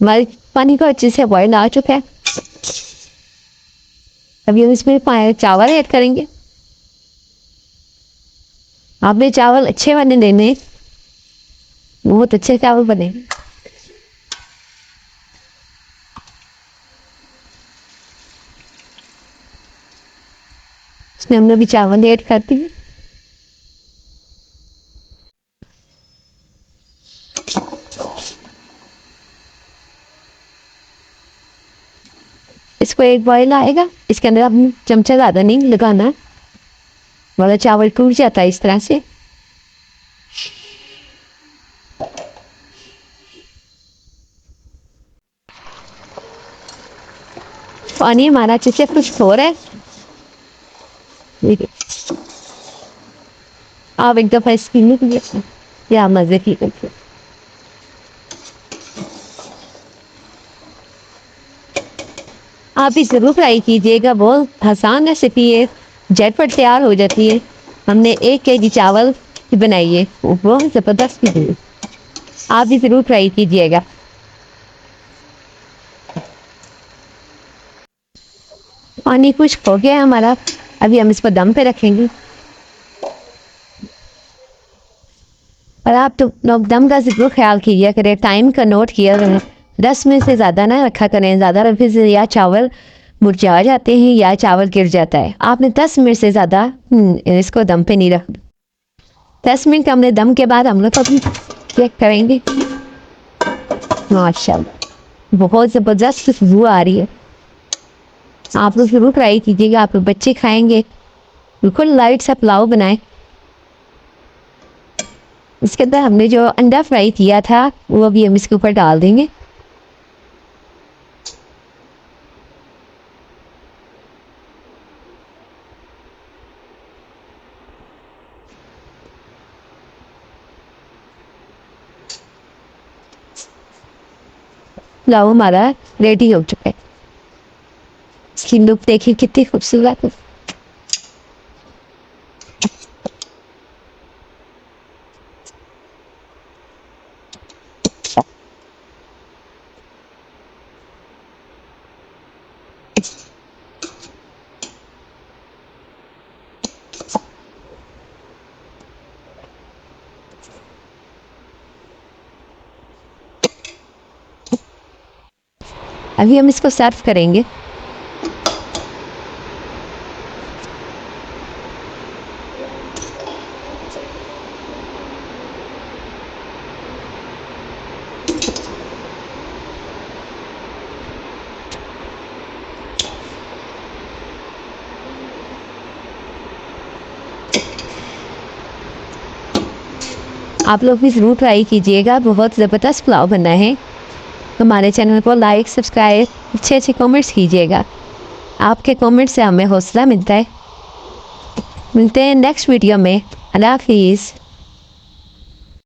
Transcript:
हमारे पानी को अच्छे से बॉयल आ चुका है। अभी हम इसमें चावल ऐड करेंगे। आपने चावल अच्छे वाले लेने, बहुत अच्छे चावल बने। इसमें हमने अभी चावल ऐड कर दिए। इसको एक बॉयल आएगा, इसके अंदर हम चमचा ज़्यादा नहीं लगाना, वाला चावल टूट जाता है इस तरह से। पानी हमारा अच्छे से खुश्क हो रहा है। आप एक दफ़ा इसकी नहीं या मज़े की करके आप भी ज़रूर ट्राई कीजिएगा। बहुत आसान रेसिपी है, झटपट तैयार हो जाती है। हमने 1 kg चावल की बनाई है, वो बहुत ज़बरदस्त भी है। आप भी ज़रूर ट्राई कीजिएगा। पानी खुश्क हो गया है हमारा, अभी हम इसको दम पे रखेंगे। और आप तो लोग दम का ज़रूर ख्याल कीजिए करें, टाइम का नोट किया करें। 10 मिनट से ज़्यादा ना रखा करें, ज़्यादा रखने से या चावल मुरझा जाते हैं या चावल गिर जाता है। आपने 10 मिनट से ज़्यादा इसको दम पे नहीं रखना। 10 मिनट हमने दम के बाद हम लोग अभी चेक करेंगे। माशाल्लाह बहुत ज़बरदस्त खुशबू आ रही है। आप लोग ज़रूर ट्राई कीजिएगा, आप लोग बच्चे खाएंगे। बिल्कुल लाइट सा पुलाव बनाएं। इसके अंदर हमने जो अंडा फ्राई किया था वो भी हम इसके ऊपर डाल देंगे। पुलाव हमारा रेडी हो चुका है। इसकी लुक देखिए कितनी खूबसूरत है। अभी हम इसको सर्व करेंगे। आप लोग भी ज़रूर ट्राई कीजिएगा, बहुत ज़बरदस्त पुलाव बनना है। हमारे चैनल को लाइक सब्सक्राइब अच्छे अच्छे कमेंट्स कीजिएगा। आपके कमेंट से हमें हौसला मिलता है। मिलते हैं नेक्स्ट वीडियो में। अल्लाह हाफिज़।